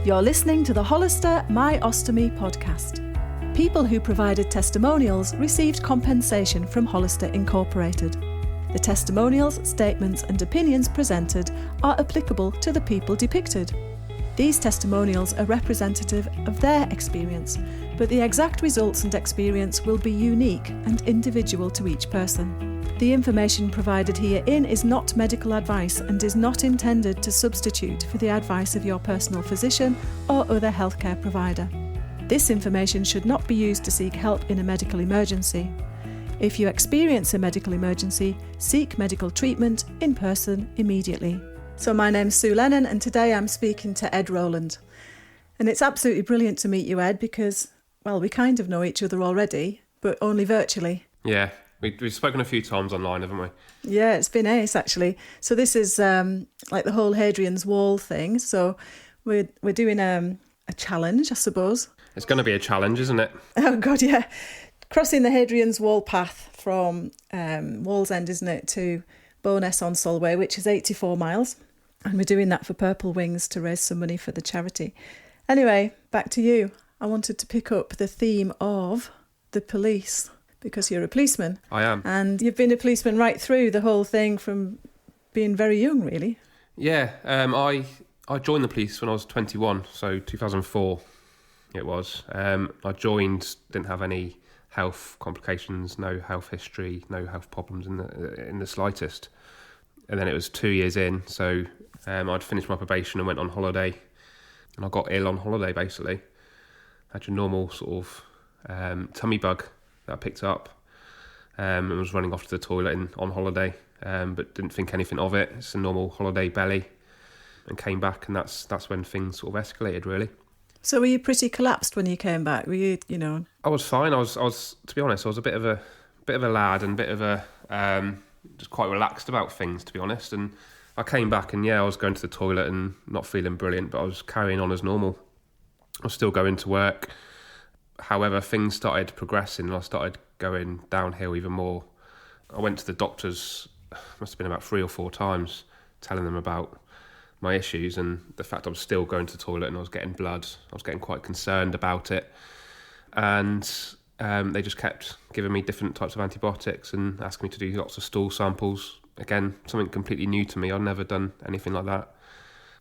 You're listening to the Hollister My Ostomy podcast. People who provided testimonials received compensation from Hollister Incorporated. The testimonials, statements and opinions presented are applicable to the people depicted. These testimonials are representative of their experience, but the exact results and experience will be unique and individual to each person. The information provided herein is not medical advice and is not intended to substitute for the advice of your personal physician or other healthcare provider. This information should not be used to seek help in a medical emergency. If you experience a medical emergency, seek medical treatment in person immediately. So my name's Sue Lennon and today I'm speaking to Ed Rowland. And it's absolutely brilliant to meet you, Ed, because, well, we kind of know each other already, but only virtually. Yeah, we've spoken a few times online, haven't we? Yeah, it's been ace, actually. So this is like the whole Hadrian's Wall thing. So we're doing a challenge, I suppose. It's going to be a challenge, isn't it? Oh, God, yeah. Crossing the Hadrian's Wall path from Wallsend, isn't it, to Bowness-on-Solway, which is 84 miles. And we're doing that for Purple Wings to raise some money for the charity. Anyway, back to you. I wanted to pick up the theme of the police, because you're a policeman. I am. And you've been a policeman right through the whole thing from being very young, really. Yeah, I joined the police when I was 21, so 2004 it was. I joined, didn't have any health complications, no health history, no health problems in the slightest. And then it was 2 years in, so I'd finished my probation and went on holiday. And I got ill on holiday, basically. I had your normal sort of tummy bug that I picked up and was running off to the toilet on holiday, but didn't think anything of it. It's a normal holiday belly, and came back, and that's when things sort of escalated, really. So were you pretty collapsed when you came back? Were you, I was fine. I was to be honest, I was a bit of a lad and a bit of a just quite relaxed about things, to be honest. And I came back, and I was going to the toilet and not feeling brilliant, but I was carrying on as normal. I was still going to work. However, things started progressing and I started going downhill even more. I went to the doctors, must have been about 3 or 4 times, telling them about my issues and the fact I was still going to the toilet and I was getting blood. I was getting quite concerned about it. And they just kept giving me different types of antibiotics and asking me to do lots of stool samples. Again, something completely new to me. I'd never done anything like that.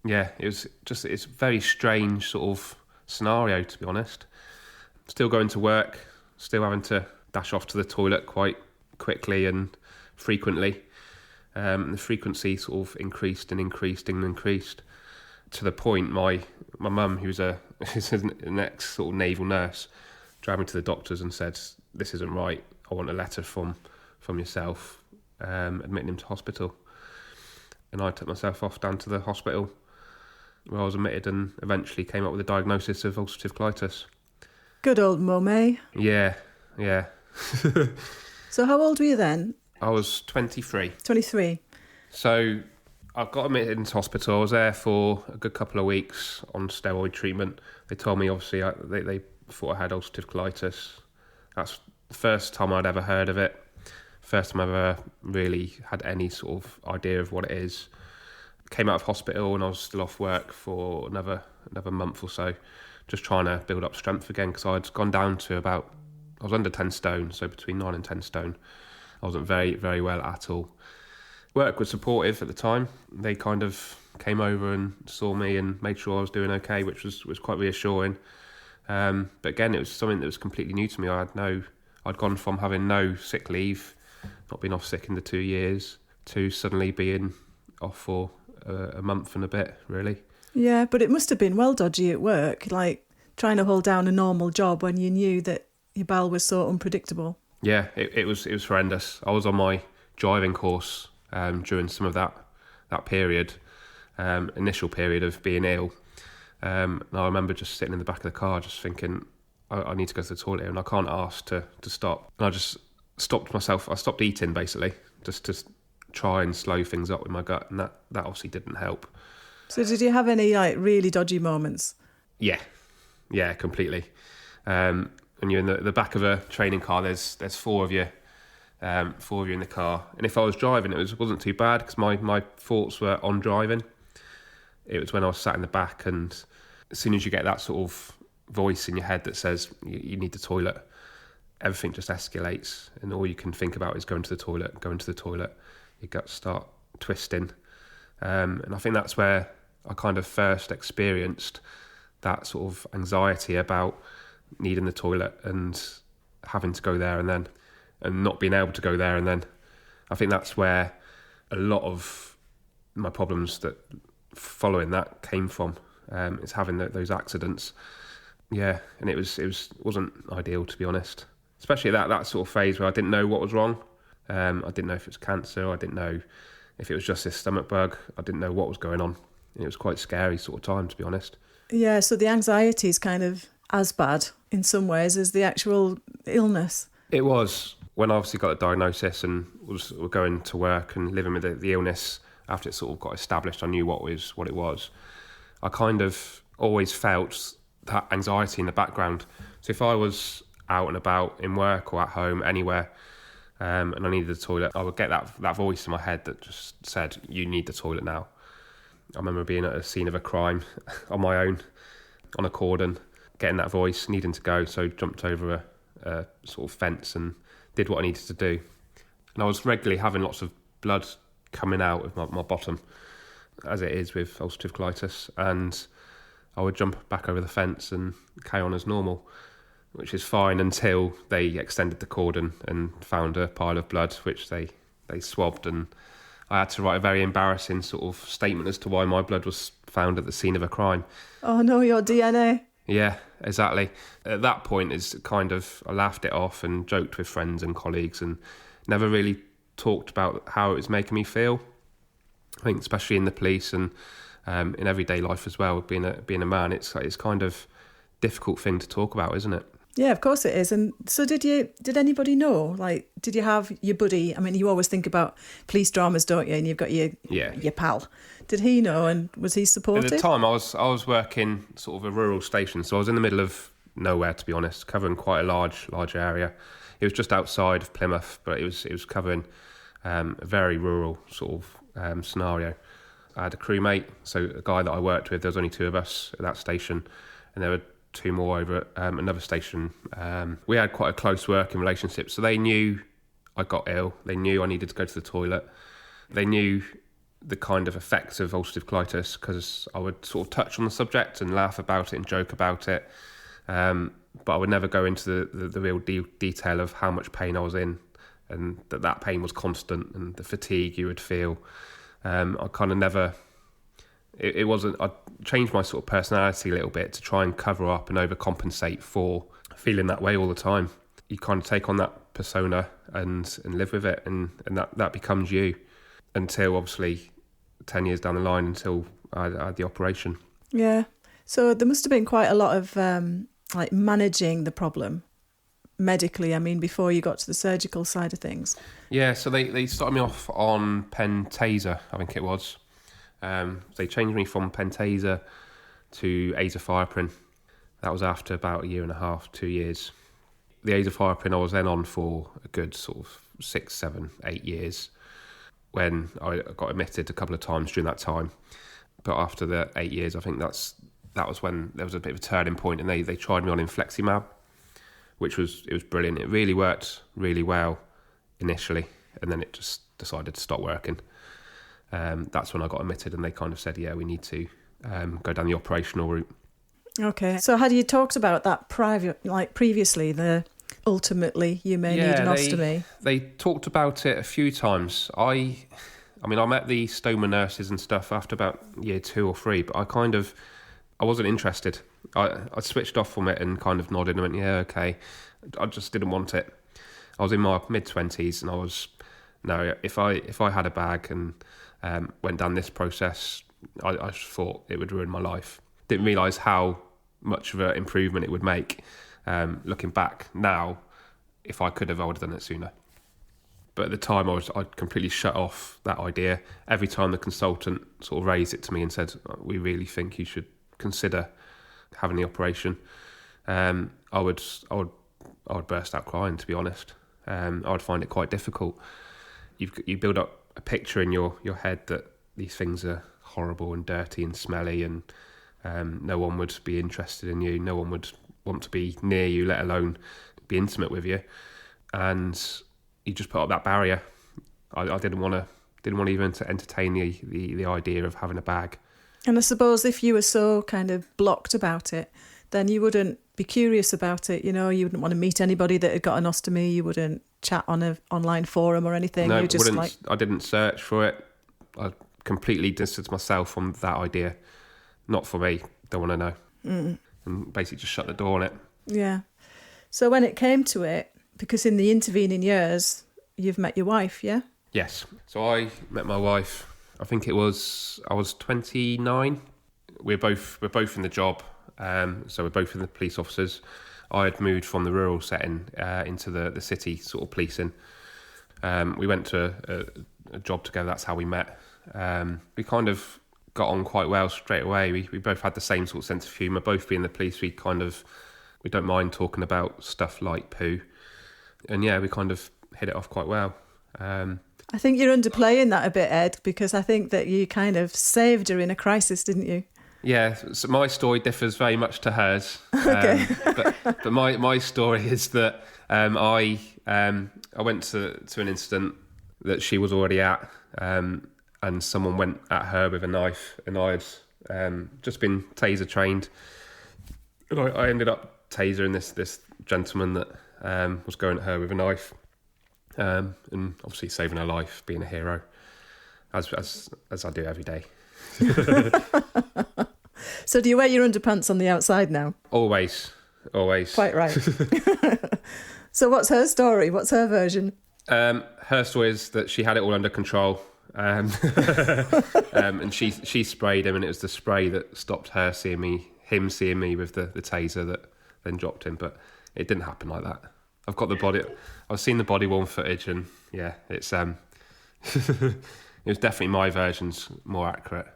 Yeah, it's a very strange sort of scenario, to be honest. Still going to work, still having to dash off to the toilet quite quickly and frequently. The frequency sort of increased to the point my mum, who's an ex sort of naval nurse, dragged me to the doctors and said, "This isn't right. I want a letter from yourself admitting him to hospital." And I took myself off down to the hospital where I was admitted and eventually came up with a diagnosis of ulcerative colitis. Good old mum, eh? Yeah. So how old were you then? I was 23. 23. So I got admitted into hospital. I was there for a good couple of weeks on steroid treatment. They told me, obviously, they thought I had ulcerative colitis. That's the first time I'd ever heard of it. First time I ever really had any sort of idea of what it is. Came out of hospital and I was still off work for another month or so, just trying to build up strength again, because I'd gone down to I was under 10 stone, so between 9 and 10 stone. I wasn't very, very well at all. Work was supportive at the time. They kind of came over and saw me and made sure I was doing okay, which was quite reassuring. But again, it was something that was completely new to me. I'd gone from having no sick leave, not been off sick in the 2 years, to suddenly being off for a month and a bit, really. Yeah, but it must have been well dodgy at work, like trying to hold down a normal job when you knew that your bowel was so unpredictable. Yeah, it was horrendous. I was on my driving course during some of that period, initial period of being ill. And I remember just sitting in the back of the car just thinking, I need to go to the toilet here and I can't ask to stop. And I just stopped myself. I stopped eating, basically, just to try and slow things up with my gut, and that obviously didn't help. So did you have any really dodgy moments? Yeah, completely. When you're in the back of a training car, there's 4 of you, 4 of you in the car. And if I was driving, it wasn't too bad because my thoughts were on driving. It was when I was sat in the back and as soon as you get that sort of voice in your head that says you need the toilet, everything just escalates, and all you can think about is going to the toilet. Your guts start twisting. And I think that's where I kind of first experienced that sort of anxiety about needing the toilet and having to go there and then, and not being able to go there and then. I think that's where a lot of my problems that following that came from. It's having those accidents. Yeah, and it wasn't ideal, to be honest. Especially that sort of phase where I didn't know what was wrong. I didn't know if it was cancer. I didn't know if it was just this stomach bug. I didn't know what was going on. And it was quite scary sort of time, to be honest. Yeah, so the anxiety is kind of as bad in some ways as the actual illness. It was. When I obviously got the diagnosis and was going to work and living with the illness, after it sort of got established, I knew what it was. I kind of always felt that anxiety in the background. So if I was out and about in work or at home, anywhere, and I needed the toilet, I would get that voice in my head that just said, you need the toilet now. I remember being at a scene of a crime on my own, on a cordon, getting that voice, needing to go, so jumped over a sort of fence and did what I needed to do. And I was regularly having lots of blood coming out of my bottom, as it is with ulcerative colitis, and I would jump back over the fence and carry on as normal, which is fine until they extended the cordon and found a pile of blood, which they swabbed, and I had to write a very embarrassing sort of statement as to why my blood was found at the scene of a crime. Oh no, your DNA. Yeah, exactly. At that point, I laughed it off and joked with friends and colleagues and never really talked about how it was making me feel. I think especially in the police and in everyday life as well, being a man, it's kind of difficult thing to talk about, isn't it? Yeah, of course it is. And so did anybody know? Like, did you have your buddy? I mean, you always think about police dramas, don't you? And you've got your pal. Did he know, and was he supportive? At the time, I was working sort of a rural station, so I was in the middle of nowhere, to be honest, covering quite a large area. It was just outside of Plymouth, but it was covering a very rural sort of scenario. I had a crewmate, so a guy that I worked with. There was only two of us at that station, and there were two more over at another station. We had quite a close working relationship, so they knew I got ill. They knew I needed to go to the toilet. They knew the kind of effects of ulcerative colitis because I would sort of touch on the subject and laugh about it and joke about it. But I would never go into the real detail of how much pain I was in, and that pain was constant, and the fatigue you would feel. I kind of never... It wasn't... I changed my sort of personality a little bit to try and cover up and overcompensate for feeling that way all the time. You kind of take on that persona and live with it, and that becomes you until obviously 10 years down the line, until I had the operation. Yeah. So there must have been quite a lot of like managing the problem medically, I mean, before you got to the surgical side of things. Yeah, so they started me off on Pentasa, I think it was. They changed me from Pentasa to azathioprine. That was after about 1.5 2 years. The azathioprine I was then on for a good sort of 6, 7, 8 years, when I got admitted a couple of times during that time. But after the 8 years, I think that was when there was a bit of a turning point, and they tried me on infliximab, which was brilliant. It really worked really well initially, and then it just decided to stop working. That's when I got admitted, and they kind of said, yeah, we need to go down the operational route. Okay. So had you talked about that previously, ultimately you may need an ostomy? They talked about it a few times. I met the stoma nurses and stuff after about year 2 or 3, but I wasn't interested. I switched off from it and kind of nodded and went, yeah, okay. I just didn't want it. I was in my mid-20s, and if I had a bag and went down this process, I just thought it would ruin my life. Didn't realise how much of an improvement it would make. Looking back now, if I could have, I would have done it sooner. But at the time, I'd completely shut off that idea. Every time the consultant sort of raised it to me and said, we really think you should consider having the operation, I would burst out crying, to be honest. I would find it quite difficult. You build up a picture in your head that these things are horrible and dirty and smelly, and No one would be interested in you. No one would want to be near you, let alone be intimate with you. And you just put up that barrier. I didn't want even to entertain the idea of having a bag. And I suppose if you were so kind of blocked about it, then you wouldn't be curious about it. You wouldn't want to meet anybody that had got an ostomy. You wouldn't chat on an online forum or anything. No, you just I didn't search for it. I completely distanced myself from that idea. Not for me. Don't want to know. And basically just shut the door on it. Yeah. So when it came to it, because in the intervening years, you've met your wife, yeah? Yes. So I met my wife, I was 29. We're both in the job. So we're both in the police officers. I had moved from the rural setting into the city sort of policing. We went to a job together. That's how we met. We kind of got on quite well straight away. We both had the same sort of sense of humour. Both being the police, we don't mind talking about stuff like poo. And yeah, we kind of hit it off quite well. I think you're underplaying that a bit, Ed, because I think that you kind of saved her in a crisis, didn't you? Yeah, so my story differs very much to hers. Okay. But my story is that I went to an incident that she was already at, and someone went at her with a knife, and I had just been taser trained, and I ended up tasering this gentleman that was going at her with a knife, and obviously saving her life, being a hero, as I do every day. So do you wear your underpants on the outside now? Always. Quite right. So what's her story? What's her version? Her story is that she had it all under control. And she sprayed him, and it was the spray that stopped him seeing me with the taser that then dropped him. But it didn't happen like that. I've seen the body worn footage, and yeah, it's it was definitely my version's more accurate.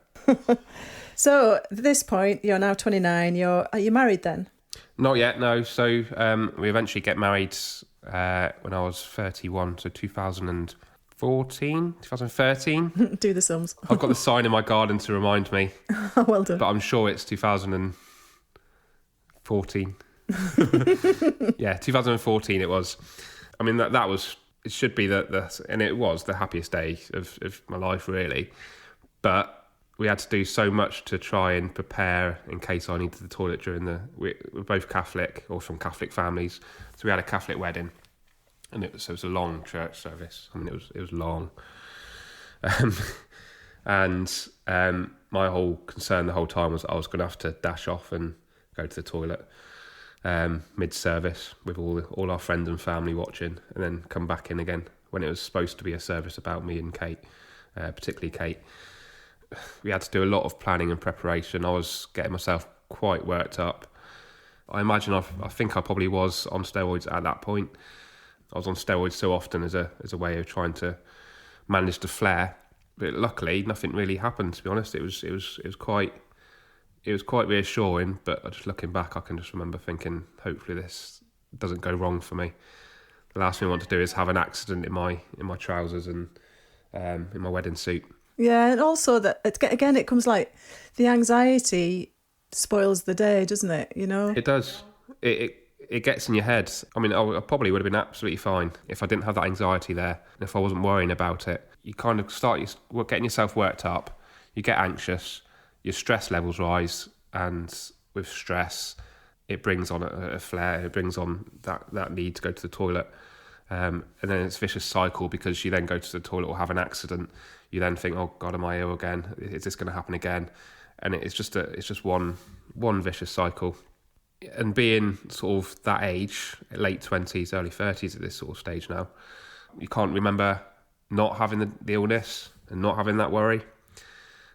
So at this point, you're now 29. Are you married then? Not yet, no. So we eventually get married when I was 31, so 2013. Do the sums. I've got the sign in my garden to remind me. Well done. But I'm sure it's 2014. Yeah, 2014 it was. I mean, that was, it should be and it was the happiest day of my life, really. But we had to do so much to try and prepare in case I needed the toilet during we're both Catholic, or from Catholic families. So we had a Catholic wedding, and it was a long church service. I mean, it was long. And my whole concern the whole time was I was going to have to dash off and go to the toilet mid-service with all our friends and family watching, and then come back in again when it was supposed to be a service about me and Kate, particularly Kate. We had to do a lot of planning and preparation. I was getting myself quite worked up. I imagine I think I probably was on steroids at that point. I was on steroids so often as a way of trying to manage the flare. But luckily, nothing really happened. To be honest, it was quite reassuring. But just looking back, I can just remember thinking, hopefully this doesn't go wrong for me. The last thing I want to do is have an accident in my trousers and in my wedding suit. Yeah, and also that again, it comes like the anxiety spoils the day, doesn't it? It does. It gets in your head. I mean, I probably would have been absolutely fine if I didn't have that anxiety there, and if I wasn't worrying about it. You kind of start getting yourself worked up. You get anxious. Your stress levels rise, and with stress, it brings on a flare. It brings on that need to go to the toilet. And then it's a vicious cycle, because you then go to the toilet or have an accident. You then think, oh God, am I ill again? Is this going to happen again? And it's just one vicious cycle. And being sort of that age, late 20s, early 30s at this sort of stage now, you can't remember not having the illness and not having that worry.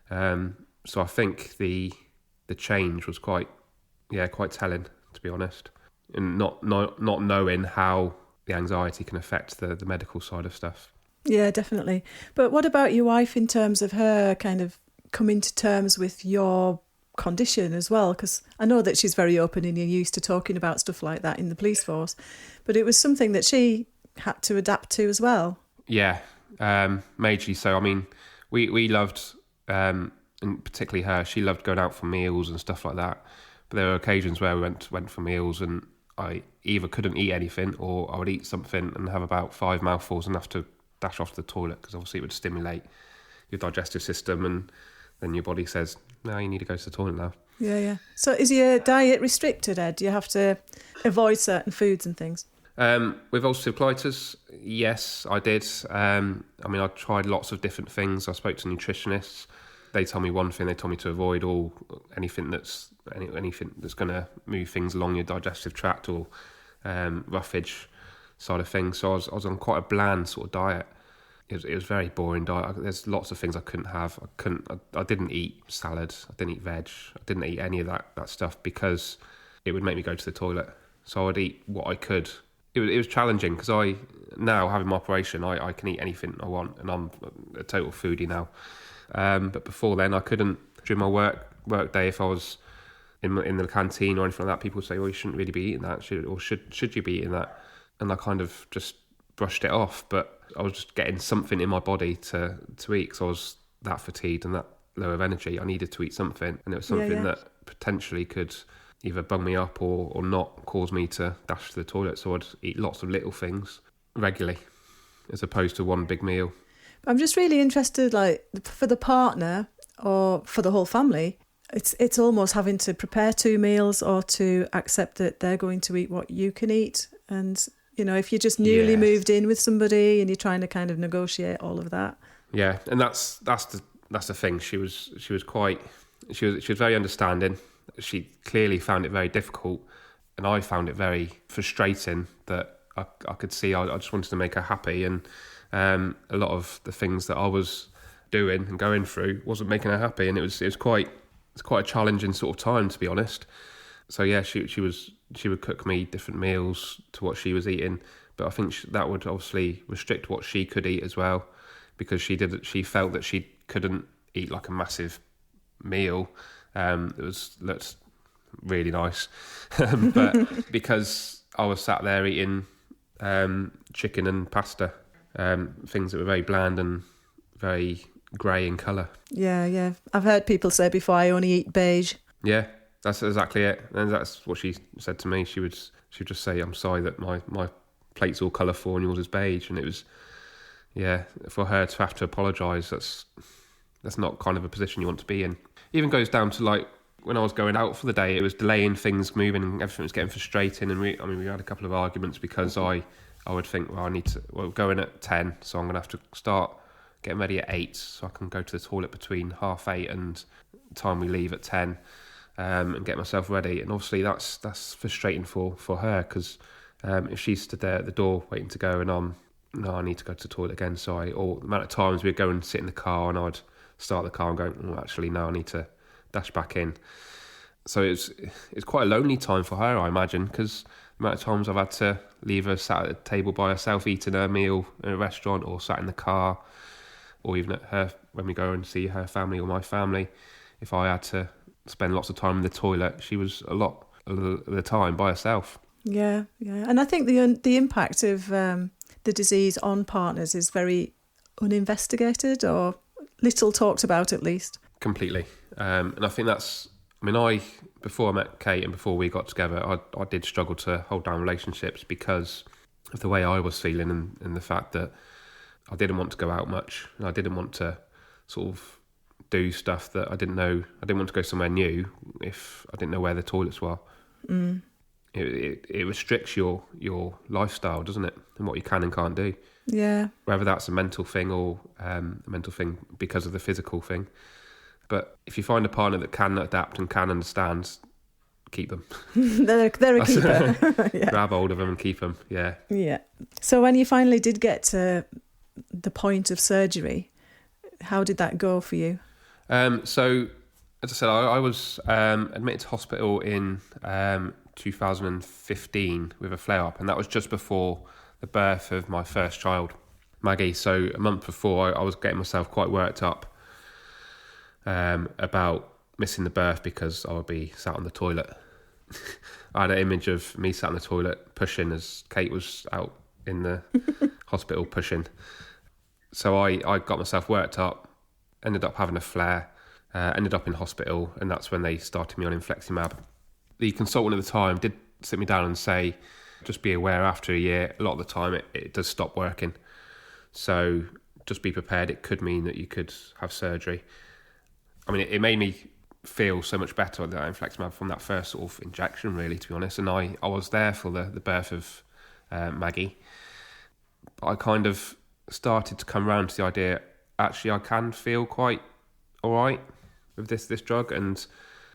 So I think the change was quite telling, to be honest, and not knowing how the anxiety can affect the medical side of stuff. Yeah, definitely. But what about your wife in terms of her kind of coming to terms with your condition as well? Because I know that she's very open and you're used to talking about stuff like that in the police force, but it was something that she had to adapt to as well. Yeah, majorly so. I mean, we loved and particularly her, she loved going out for meals and stuff like that. But there were occasions where we went for meals and I either couldn't eat anything or I would eat something and have about 5 mouthfuls and have to dash off to the toilet because obviously it would stimulate your digestive system and then your body says, no, you need to go to the toilet now. Yeah. So is your diet restricted, Ed? Do you have to avoid certain foods and things? With ulcerative colitis, yes, I did. I tried lots of different things. I spoke to nutritionists. They told me one thing. They told me to avoid anything that's going to move things along your digestive tract or roughage side of things. So I was on quite a bland sort of diet. It was very boring diet. There's lots of things I couldn't have. I didn't eat salad. I didn't eat veg. I didn't eat any of that stuff because it would make me go to the toilet. So I would eat what I could. It was challenging because I now having my operation, I can eat anything I want, and I'm a total foodie now. But before then, I couldn't. During my work day, if I was in the canteen or anything like that, people would say, "Oh, you shouldn't really be eating that, should you be eating that?" And I kind of just brushed it off. But I was just getting something in my body to eat because I was that fatigued and that low of energy. I needed to eat something, and it was something that potentially could either bung me up or not cause me to dash to the toilet. So I'd eat lots of little things regularly as opposed to one big meal. I'm just really interested, like, for the partner or for the whole family, it's almost having to prepare 2 meals or to accept that they're going to eat what you can eat. And, you know, if you're just newly moved in with somebody and you're trying to kind of negotiate all of that. Yeah, and that's the thing. She was very understanding. She clearly found it very difficult, and I found it very frustrating that I could see I just wanted to make her happy, and a lot of the things that I was doing and going through wasn't making her happy, and it was quite a challenging sort of time, to be honest. So yeah, she would cook me different meals to what she was eating, but I think that would obviously restrict what she could eat as well, because she felt that she couldn't eat like a massive meal. It looked really nice, but because I was sat there eating chicken and pasta, things that were very bland and very grey in colour. Yeah. I've heard people say before, I only eat beige. Yeah, that's exactly it, and that's what she said to me. She would just say, "I'm sorry that my plate's all colourful and yours is beige," and it was, for her to have to apologise, that's not kind of a position you want to be in. Even goes down to like when I was going out for the day, it was delaying things moving and everything was getting frustrating. And we had a couple of arguments because I would think, well, we're going at 10, so I'm going to have to start getting ready at 8 so I can go to the toilet between 8:30 and the time we leave at 10 and get myself ready. And obviously that's frustrating for her because if she stood there at the door waiting to go and I need to go to the toilet again. Or the amount of times we'd go and sit in the car and I'd start the car and go, oh, actually, no, I need to dash back in. So it's quite a lonely time for her, I imagine, because the amount of times I've had to leave her sat at the table by herself eating her meal in a restaurant or sat in the car, or even at her when we go and see her family or my family. If I had to spend lots of time in the toilet, she was a lot of the time by herself. Yeah. And I think the impact of the disease on partners is very uninvestigated or little talked about, at least. Completely. And I think before I met Kate and before we got together, I did struggle to hold down relationships because of the way I was feeling and the fact that I didn't want to go out much and I didn't want to sort of do stuff that I didn't know. I didn't want to go somewhere new if I didn't know where the toilets were. Mm. It restricts your lifestyle, doesn't it? And what you can and can't do. Yeah. Whether that's a mental thing or a mental thing because of the physical thing. But if you find a partner that can adapt and can understand, keep them. they're a keeper. Yeah. Grab hold of them and keep them, yeah. Yeah. So when you finally did get to the point of surgery, how did that go for you? So, as I said, I was admitted to hospital in 2015 with a flare-up, and that was just before the birth of my first child, Maggie. So a month before, I was getting myself quite worked up about missing the birth because I would be sat on the toilet. I had an image of me sat on the toilet pushing as Kate was out in the hospital pushing. So I got myself worked up, ended up having a flare, Ended up in hospital, and that's when they started me on infliximab. The consultant at the time did sit me down and say, just be aware after a year, a lot of the time it does stop working. So just be prepared. It could mean that you could have surgery. I mean, it made me feel so much better with that infliximab from that first sort of injection, really, to be honest. And I was there for the birth of Maggie. I kind of started to come around to the idea, actually, I can feel quite all right with this drug. And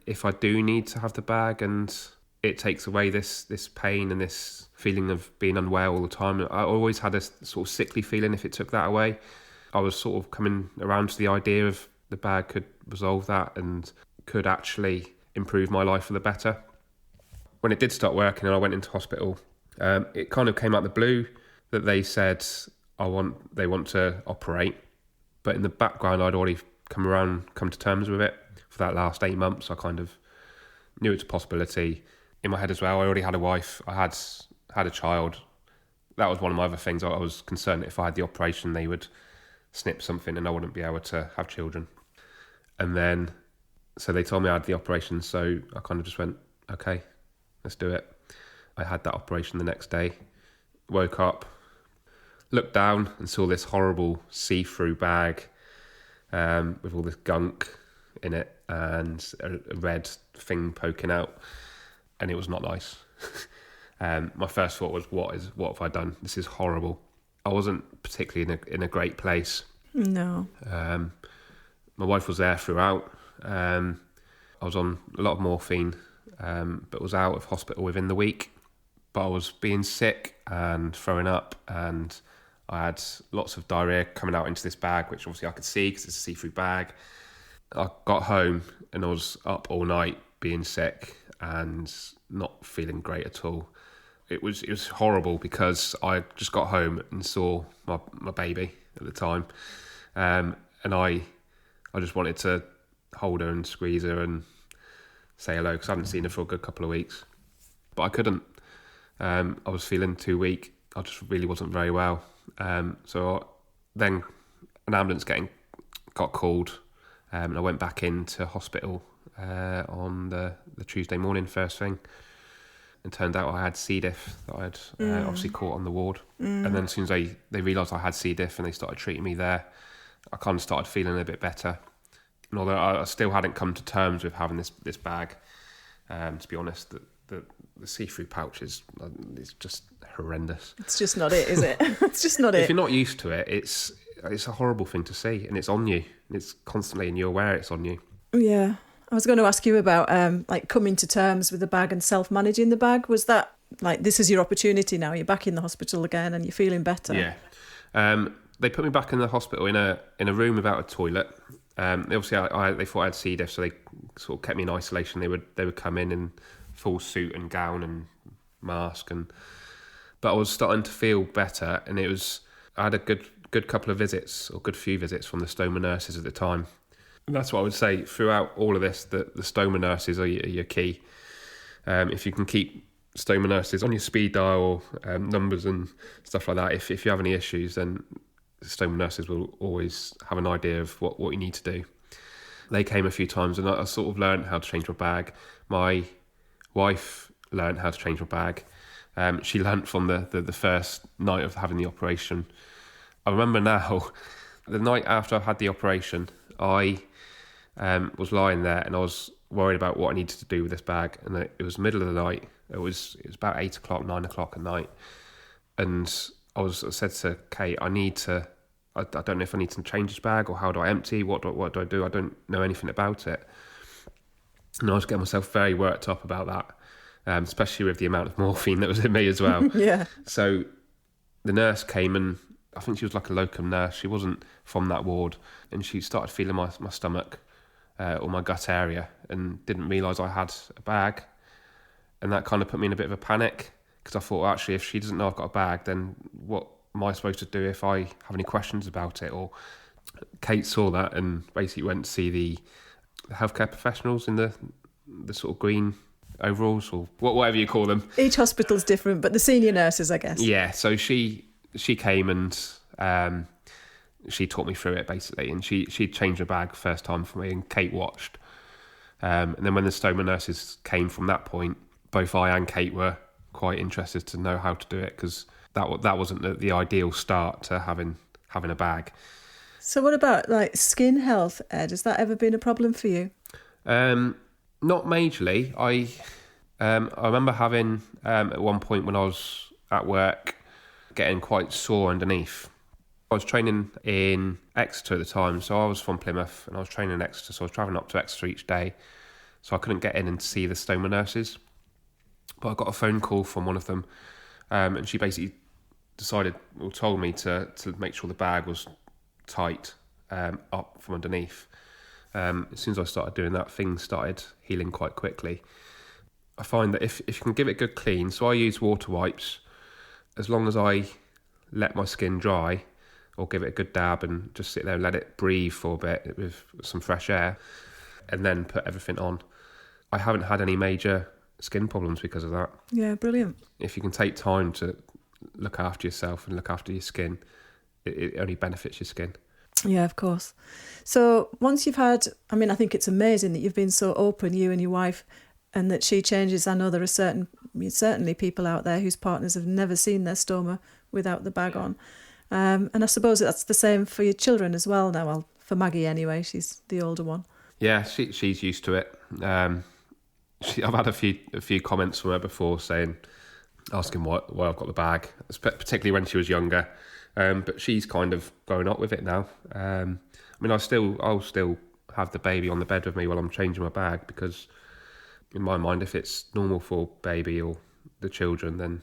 if I do need to have the bag and it takes away this pain and this feeling of being unwell all the time, I always had a sort of sickly feeling if it took that away. I was sort of coming around to the idea of the bag could resolve that and could actually improve my life for the better. When it did start working and I went into hospital, it kind of came out of the blue that they said they want to operate. But in the background, I'd already come to terms with it for that last 8 months. I kind of knew it's a possibility. In my head as well, I already had a wife. I had a child. That was one of my other things. I was concerned that if I had the operation, they would snip something and I wouldn't be able to have children. And then, so they told me I had the operation. So I kind of just went, okay, let's do it. I had that operation the next day. Woke up, looked down and saw this horrible see-through bag with all this gunk in it and a red thing poking out, and it was not nice. My first thought was, what have I done? This is horrible. I wasn't particularly in a great place. No. My wife was there throughout. I was on a lot of morphine, but was out of hospital within the week. But I was being sick and throwing up, and I had lots of diarrhea coming out into this bag, which obviously I could see because it's a see-through bag. I got home and I was up all night being sick and not feeling great at all. It was horrible because I just got home and saw my baby at the time, and I just wanted to hold her and squeeze her and say hello because I hadn't seen her for a good couple of weeks, but I couldn't. I was feeling too weak. I just really wasn't very well. So then an ambulance got called, and I went back into hospital on the Tuesday morning first thing. And turned out I had C. diff that I'd obviously caught on the ward. And then as soon as they realised I had C. diff and they started treating me there, I kind of started feeling a bit better. And although I still hadn't come to terms with having this bag, to be honest, the see-through pouch is just horrendous. It's just not it, is it? It's just not it. If you're not used to it, it's a horrible thing to see, and it's on you. It's constantly, and you're aware it's on you. Yeah. I was going to ask you about coming to terms with the bag and self-managing the bag. Was that this is your opportunity now? You're back in the hospital again and you're feeling better. Yeah. They put me back in the hospital in a room without a toilet. Obviously, they thought I had C. diff, so they sort of kept me in isolation. They would come in full suit and gown and mask, but I was starting to feel better, and I had a good couple of visits, or good few visits from the stoma nurses at the time. And that's what I would say throughout all of this, that the stoma nurses are your key. If you can keep stoma nurses on your speed dial, numbers and stuff like that, if you have any issues, then the stoma nurses will always have an idea of what you need to do. They came a few times, and I sort of learned how to change my bag. My wife learned how to change my bag. She learnt from the first night of having the operation. I remember now, the night after I had the operation, I was lying there and I was worried about what I needed to do with this bag, and it was middle of the night. It was about 8 o'clock, 9 o'clock at night, and I said to Kate, I don't know if I need to change this bag, or how do I empty, what do I do? I don't know anything about it. And I was getting myself very worked up about that, especially with the amount of morphine that was in me as well. Yeah. So the nurse came, and I think she was like a locum nurse. She wasn't from that ward, and she started feeling my stomach or my gut area, and didn't realise I had a bag, and that kind of put me in a bit of a panic, because I thought, well, actually, if she doesn't know I've got a bag, then what am I supposed to do if I have any questions about it? Or Kate saw that and basically went to see the healthcare professionals in the sort of green overalls, or whatever you call them. Each hospital's different, but the senior nurses, I guess. Yeah, so she came and she taught me through it basically, and she changed the bag first time for me, and Kate watched. And then when the stoma nurses came from that point, both I and Kate were quite interested to know how to do it, because that wasn't the ideal start to having a bag. So what about like skin health, Ed? Has that ever been a problem for you? Not majorly. I remember having at one point when I was at work getting quite sore underneath. I was training in Exeter at the time, so I was from Plymouth and I was training in Exeter, so I was travelling up to Exeter each day, so I couldn't get in and see the stoma nurses. But I got a phone call from one of them, and she basically told me to make sure the bag was tight up from underneath. As soon as I started doing that, things started healing quite quickly. I find that if you can give it a good clean, so I use water wipes, as long as I let my skin dry or give it a good dab and just sit there and let it breathe for a bit with some fresh air and then put everything on, I haven't had any major skin problems because of that. Yeah, brilliant. If you can take time to look after yourself and look after your skin, it only benefits your skin. Yeah, of course. So once you've had, I think it's amazing that you've been so open, you and your wife, and that she changes. I know there are certainly people out there whose partners have never seen their stoma without the bag on. And I suppose that's the same for your children as well now. Well, for Maggie anyway, she's the older one. Yeah, she's used to it. I've had a few comments from her before asking why I've got the bag, particularly when she was younger. But she's kind of grown up with it now. I'll still have the baby on the bed with me while I'm changing my bag, because in my mind, if it's normal for baby or the children, then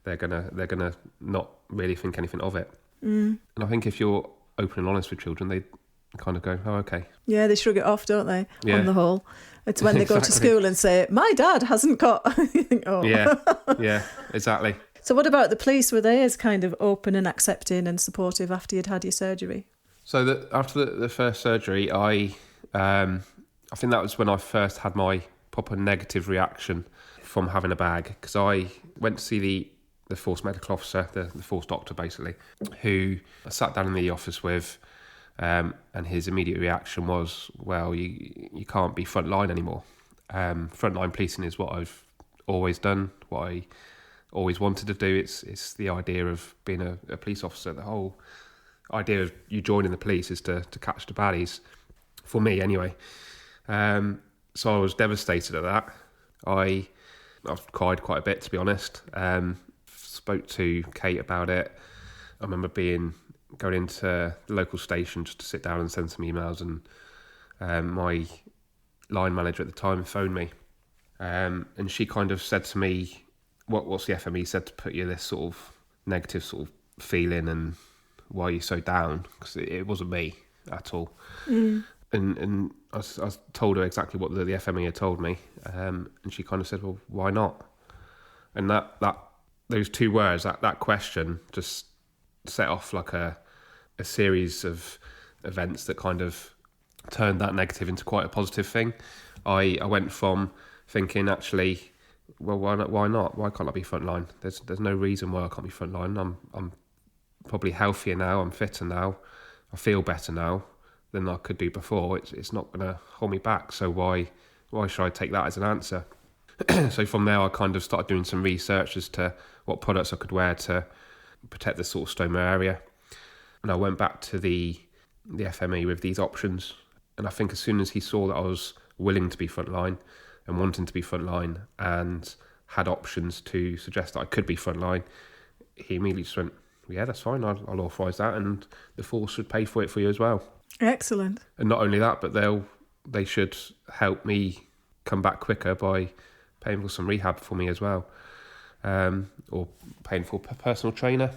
they're gonna not really think anything of it. And I think if you're open and honest with children, they kind of go, oh, okay. Yeah, they shrug it off, don't they? Yeah. On the whole, it's when they go to school and say, "My dad hasn't got." You think, oh. Yeah, exactly. So what about the police? Were they as kind of open and accepting and supportive after you'd had your surgery? So after the first surgery, I think that was when I first had my proper negative reaction from having a bag, because I went to see the force medical officer, the force doctor basically, who I sat down in the office with, and his immediate reaction was, well, you can't be frontline anymore. Frontline policing is what I've always done, what I always wanted to do. It's the idea of being a police officer. The whole idea of you joining the police is to catch the baddies, for me anyway. So I was devastated at that. I've cried quite a bit, to be honest. Spoke to Kate about it. I remember going into the local station just to sit down and send some emails, and my line manager at the time phoned me, and she kind of said to me, what's the FME said to put you this sort of negative sort of feeling, and why are you so down? Because it wasn't me at all. And I told her exactly what the FME had told me, and she kind of said, well, why not? And those two words, that question, just set off like a series of events that kind of turned that negative into quite a positive thing. I went from thinking, actually, well, why not? Why can't I be frontline? There's no reason why I can't be frontline. I'm probably healthier now. I'm fitter now. I feel better now than I could do before. It's not going to hold me back. So why should I take that as an answer? So from there, I kind of started doing some research as to what products I could wear to protect the sort of stoma area. And I went back to the FME with these options. And I think as soon as he saw that I was willing to be frontline and wanting to be frontline and had options to suggest that I could be frontline, he immediately just went, yeah, that's fine, I'll authorise that, and the force should pay for it for you as well. Excellent. And not only that, but they should help me come back quicker by paying for some rehab for me as well, or paying for a personal trainer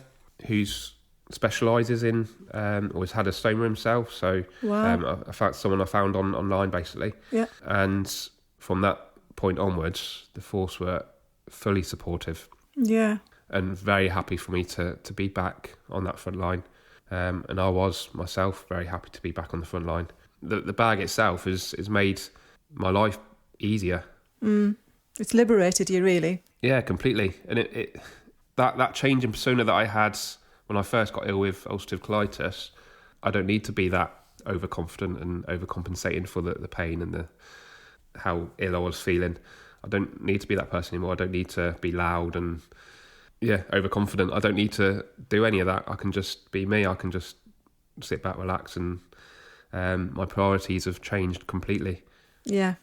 who's specialises in or has had a stoma himself. So wow. I found someone I found online basically. Yeah. And from that point onwards, the force were fully supportive. Yeah. And very happy for me to be back on that front line. And I was myself very happy to be back on the front line. The bag itself has made my life easier. It's liberated you, really. Yeah, completely. And that change in persona that I had when I first got ill with ulcerative colitis, I don't need to be that overconfident and overcompensating for the pain and how ill I was feeling. I don't need to be that person anymore. I don't need to be loud and overconfident. I don't need to do any of that. I can just be me. I can just sit back, relax, and my priorities have changed completely. Yeah.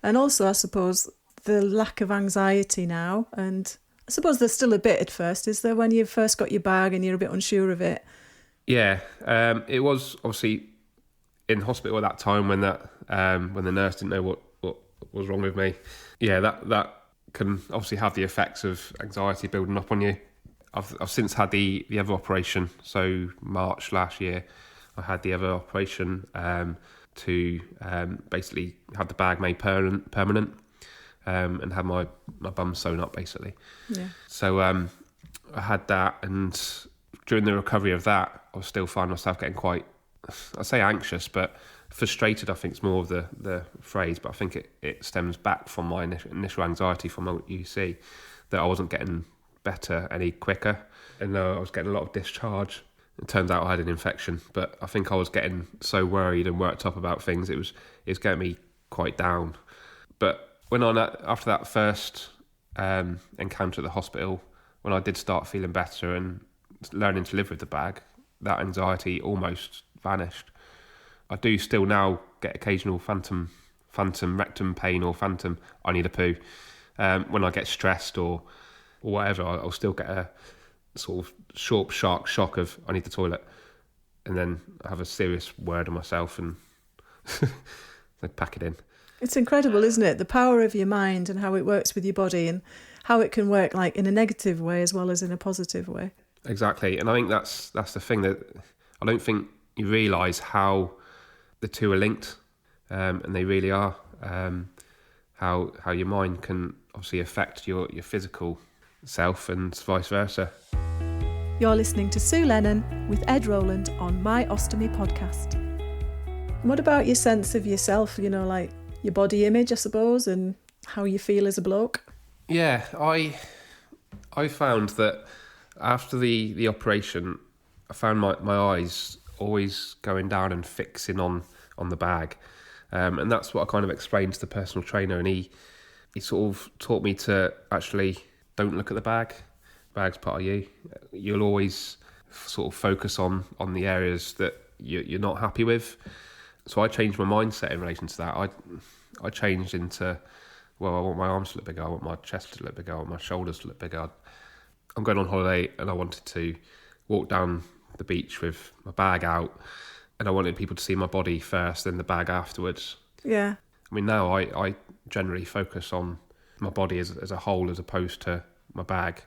And also, I suppose, the lack of anxiety now, and I suppose there's still a bit at first, is there, when you first got your bag and you're a bit unsure of it? Yeah, it was obviously in hospital at that time when the nurse didn't know what was wrong with me. Yeah, that can obviously have the effects of anxiety building up on you. I've since had the other operation. So March last year, I had the other operation to basically have the bag made permanent and have my bum sewn up, basically. Yeah. So I had that, and during the recovery of that, I was still finding myself getting quite, I say anxious, but frustrated, I think is more of the phrase, but I think it stems back from my initial anxiety from what you see, that I wasn't getting better any quicker, and I was getting a lot of discharge. It turns out I had an infection, but I think I was getting so worried and worked up about things, it was getting me quite down. But after that first encounter at the hospital, when I did start feeling better and learning to live with the bag, that anxiety almost vanished. I do still now get occasional phantom rectum pain or phantom I need a poo when I get stressed or whatever. I'll still get a sort of sharp shock of I need the toilet, and then I have a serious word on myself and I pack it in. It's incredible, isn't it? The power of your mind and how it works with your body, and how it can work like in a negative way as well as in a positive way. Exactly, and I think that's the thing, that I don't think you realise how the two are linked, and they really are. How your mind can obviously affect your physical self and vice versa. You're listening to Sue Lennon with Ed Rowland on My Ostomy podcast. What about your sense of yourself, like your body image, I suppose, and how you feel as a bloke? Yeah, I found that after the operation, I found my eyes always going down and fixing on the bag. And that's what I kind of explained to the personal trainer, and he sort of taught me to actually don't look at the bag. The bag's part of you. You'll always sort of focus on the areas that you're not happy with. So I changed my mindset in relation to that. I changed into, well, I want my arms to look bigger, I want my chest to look bigger, I want my shoulders to look bigger. I'm going on holiday and I wanted to walk down the beach with my bag out, and I wanted people to see my body first, then the bag afterwards. Yeah. I mean, now I generally focus on my body as a whole as opposed to my bag.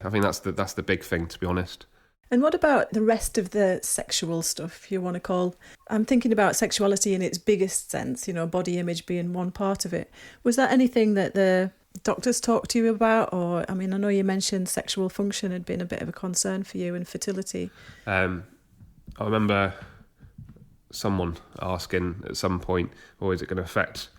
I think that's the big thing, to be honest. And what about the rest of the sexual stuff, if you want to call? I'm thinking about sexuality in its biggest sense, body image being one part of it. Was that anything that the doctors talked to you about? Or, I mean, I know you mentioned sexual function had been a bit of a concern for you, and fertility. I remember someone asking at some point, is it going to affect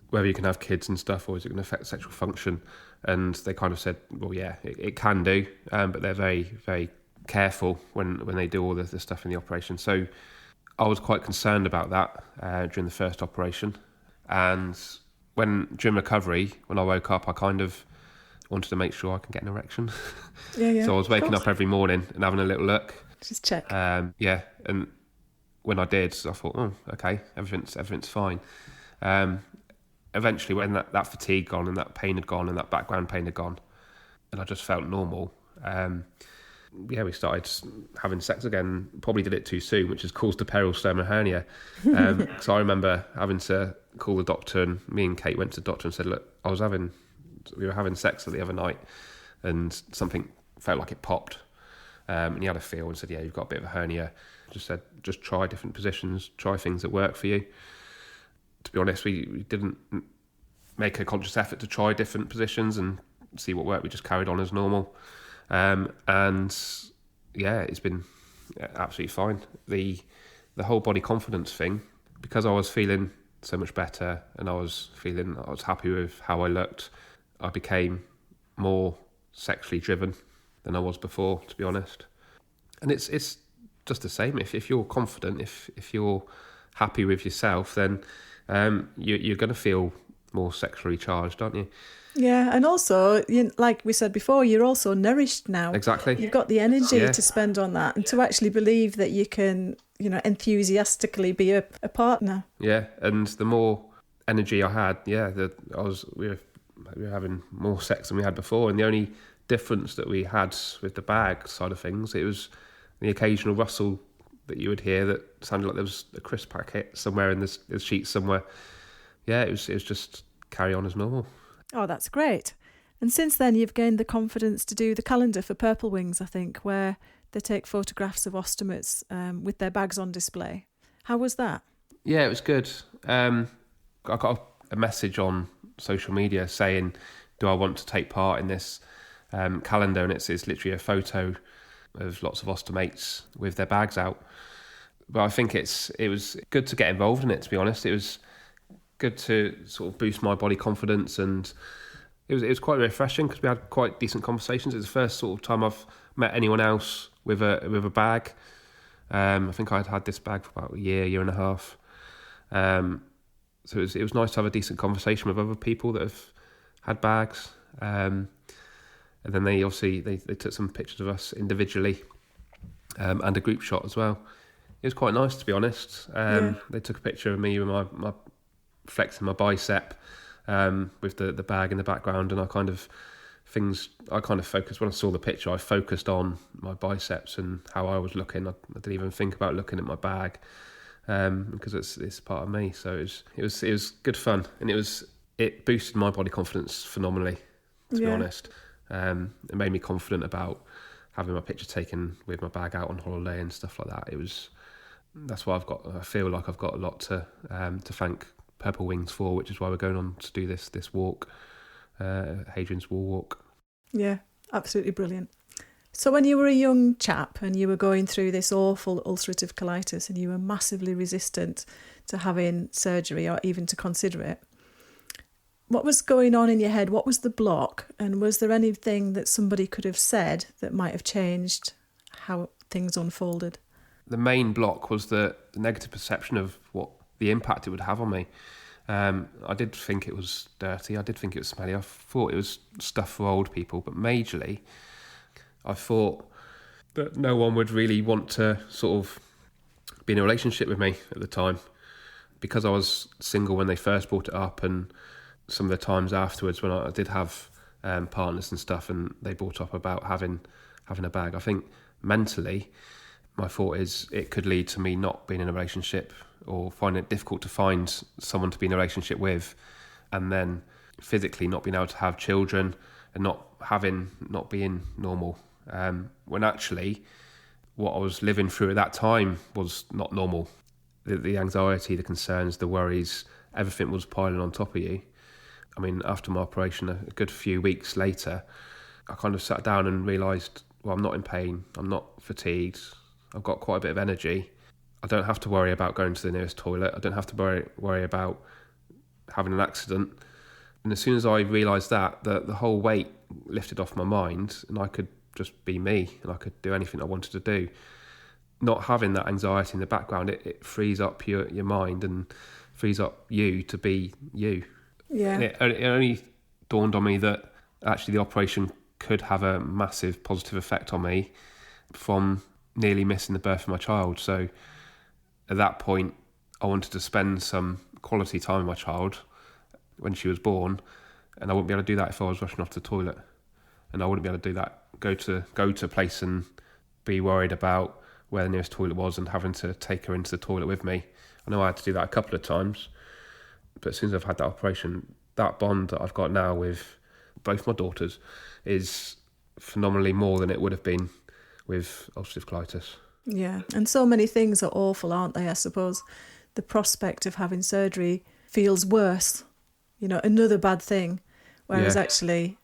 whether you can have kids and stuff, or is it going to affect sexual function? And they kind of said, well, yeah, it can do, but they're very, very careful when they do all the stuff in the operation. So I was quite concerned about that during the first operation. And during recovery, when I woke up, I kind of wanted to make sure I can get an erection. Yeah. So I was waking up every morning and having a little look. Just check. Yeah, and when I did, I thought, oh, okay, everything's fine. Eventually, when that fatigue gone and that pain had gone and that background pain had gone, and I just felt normal, we started having sex again. Probably did it too soon, which has caused a peroral stoma hernia. So I remember having to call the doctor, and me and Kate went to the doctor and said, look, we were having sex the other night and something felt like it popped. And he had a feel and said, yeah, you've got a bit of a hernia. Just said, just try different positions, try things that work for you. To be honest, we didn't make a conscious effort to try different positions and see what worked. We just carried on as normal. And yeah, it's been absolutely fine. The whole body confidence thing, because I was feeling so much better and I was happy with how I looked, I became more sexually driven than I was before, to be honest. And it's just the same. If you're confident, if you're happy with yourself, then you're going to feel more sexually charged, aren't you? Yeah, and also, like we said before, you're also nourished now. Exactly. You've got the energy to spend on that, and to actually believe that you can, enthusiastically be a partner. Yeah, and the more energy I had, we were having more sex than we had before, and the only difference that we had with the bag side of things, it was the occasional rustle that you would hear that sounded like there was a crisp packet somewhere in the sheets somewhere. Yeah, it was just carry on as normal. Oh, that's great. And since then, you've gained the confidence to do the calendar for Purple Wings, I think, where they take photographs of ostomates with their bags on display. How was that? Yeah, it was good. I got a message on social media saying, do I want to take part in this calendar? And it's literally a photo of lots of ostomates with their bags out. But I think it was good to get involved in it, to be honest. It was good to sort of boost my body confidence, and it was quite refreshing because we had quite decent conversations. It was the first sort of time I've met anyone else with a bag. I think I'd had this bag for about a year and a half. So it was nice to have a decent conversation with other people that have had bags. And then they took some pictures of us individually, and a group shot as well. It was quite nice, to be honest. They took a picture of me with my flexing my bicep, with the bag in the background, and I kind of focused when I saw the picture. I focused on my biceps and how I was looking. I didn't even think about looking at my bag, because it's part of me. So it was good fun, and it boosted my body confidence phenomenally, to be honest. It made me confident about having my picture taken with my bag out on holiday and stuff like that. That's why I feel like I've got a lot to thank Purple Wings for, which is why we're going on to do this walk, Hadrian's Wall walk. Yeah, absolutely brilliant. So when you were a young chap and you were going through this awful ulcerative colitis and you were massively resistant to having surgery or even to consider it, what was going on in your head? What was the block? And was there anything that somebody could have said that might have changed how things unfolded? The main block was the negative perception of what the impact it would have on me. I did think it was dirty. I did think it was smelly. I thought it was stuff for old people. But majorly, I thought that no one would really want to sort of be in a relationship with me at the time. Because I was single when they first brought it up, and some of the times afterwards when I did have partners and stuff, and they brought up about having a bag. I think mentally, my thought is it could lead to me not being in a relationship, or finding it difficult to find someone to be in a relationship with, and then physically not being able to have children and not being normal. When actually what I was living through at that time was not normal. The anxiety, the concerns, the worries, everything was piling on top of you. I mean, after my operation, a good few weeks later, I kind of sat down and realised, well, I'm not in pain, I'm not fatigued, I've got quite a bit of energy. I don't have to worry about going to the nearest toilet. I don't have to worry about having an accident. And as soon as I realised that, the whole weight lifted off my mind, and I could just be me, and I could do anything I wanted to do. Not having that anxiety in the background, it frees up your mind and frees up you to be you. Yeah. And it only dawned on me that actually the operation could have a massive positive effect on me from nearly missing the birth of my child. So at that point, I wanted to spend some quality time with my child when she was born, and I wouldn't be able to do that if I was rushing off to the toilet. And I wouldn't be able to do that, go to a place and be worried about where the nearest toilet was and having to take her into the toilet with me. I know I had to do that a couple of times, but as soon as I've had that operation, that bond that I've got now with both my daughters is phenomenally more than it would have been with ulcerative colitis. Yeah, and so many things are awful, aren't they? I suppose the prospect of having surgery feels worse, another bad thing, whereas actually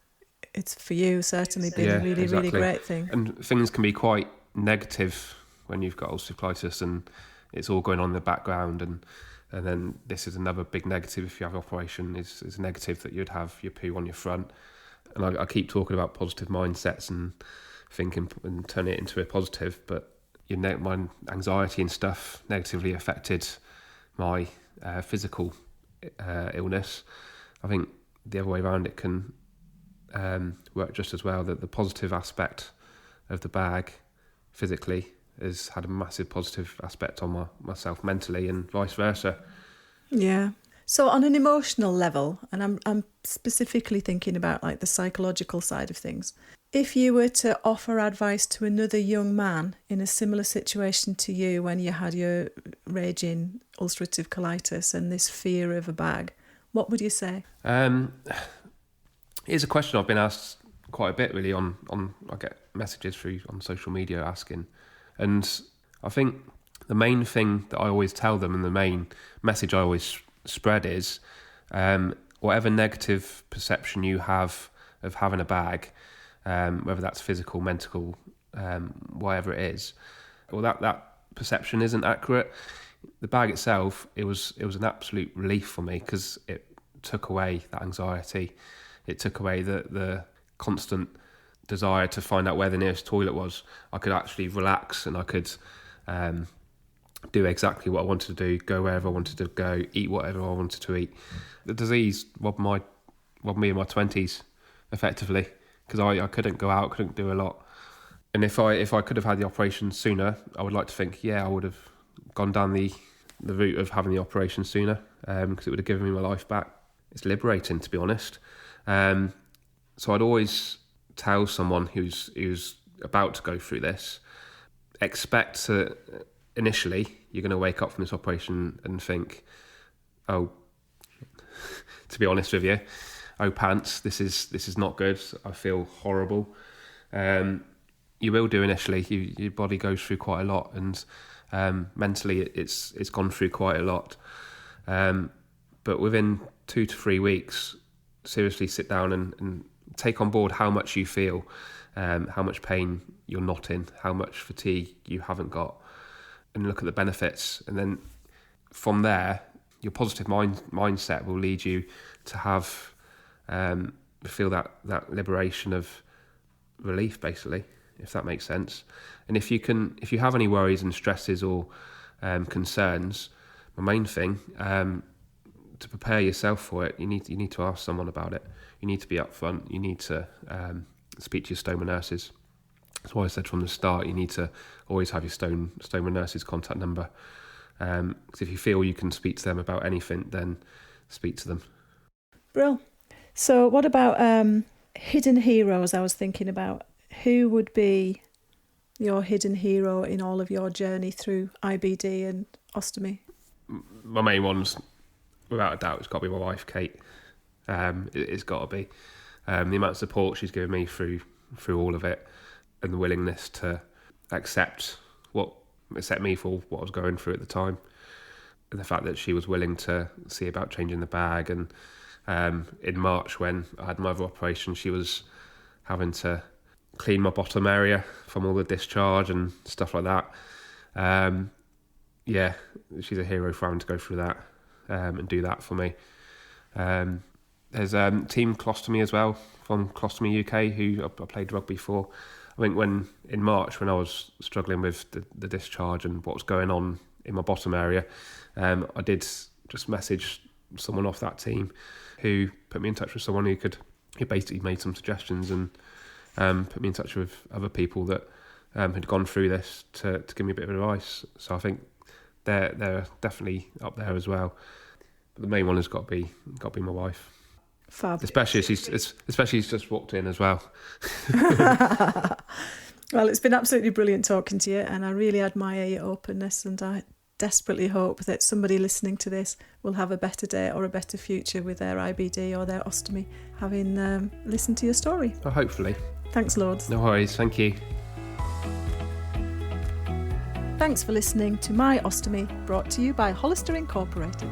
it's for you certainly been a really, really great thing. And things can be quite negative when you've got ulcerative colitis and it's all going on in the background, and then this is another big negative if you have an operation, is negative that you'd have your poo on your front. And I keep talking about positive mindsets and thinking and turning it into a positive, but my anxiety and stuff negatively affected my physical illness, I think the other way around it can work just as well. That the positive aspect of the bag physically has had a massive positive aspect on myself mentally, and vice versa. Yeah. So on an emotional level, and I'm specifically thinking about like the psychological side of things, if you were to offer advice to another young man in a similar situation to you when you had your raging ulcerative colitis and this fear of a bag, what would you say? Here's a question I've been asked quite a bit, really. On I get messages through on social media asking, and I think the main thing that I always tell them, and the main message I always spread is, whatever negative perception you have of having a bag, whether that's physical, mental, whatever it is, well, that perception isn't accurate. The bag itself, it was an absolute relief for me, because it took away that anxiety. It took away the constant desire to find out where the nearest toilet was. I could actually relax, and I could do exactly what I wanted to do, go wherever I wanted to go, eat whatever I wanted to eat. The disease robbed me in my 20s, effectively, because I couldn't go out, couldn't do a lot. And if I could have had the operation sooner, I would like to think, I would have gone down the route of having the operation sooner, because it would have given me my life back. It's liberating, to be honest. So I'd always tell someone who's about to go through this, expect to, initially, you're going to wake up from this operation and think, oh, to be honest with you, oh pants, this is not good. I feel horrible. You will do initially. Your body goes through quite a lot, and mentally it's gone through quite a lot. But within 2 to 3 weeks, seriously sit down and take on board how much you feel, how much pain you're not in, how much fatigue you haven't got, and look at the benefits. And then from there, your positive mindset will lead you to have feel that liberation of relief, basically, if that makes sense. And if you have any worries and stresses or concerns, my main thing, to prepare yourself for it, you need to ask someone about it. You need to be upfront. You need to speak to your stoma nurses. That's why I said from the start, you need to always have your stoma nurse's contact number. Because if you feel you can speak to them about anything, then speak to them. Brill. So what about hidden heroes? I was thinking about, who would be your hidden hero in all of your journey through IBD and ostomy? My main ones, without a doubt, it's got to be my wife, Kate. It's got to be. The amount of support she's given me through all of it, and the willingness to accept me for what I was going through at the time, and the fact that she was willing to see about changing the bag. And in March, when I had my other operation, she was having to clean my bottom area from all the discharge and stuff like that. She's a hero for having to go through that and do that for me. There's Team Colostomy as well, from Colostomy UK, who I played rugby for. I think in March, when I was struggling with the discharge and what was going on in my bottom area, I did just message someone off that team who put me in touch with someone who basically made some suggestions and put me in touch with other people that had gone through this to give me a bit of advice. So I think they're definitely up there as well. But the main one has got to be my wife. Fab. Especially she's just walked in as well. Well, it's been absolutely brilliant talking to you, and I really admire your openness, and I desperately hope that somebody listening to this will have a better day or a better future with their IBD or their ostomy, having listened to your story. Oh, hopefully. Thanks loads. No worries, thank you. Thanks for listening to My Ostomy, brought to you by Hollister Incorporated.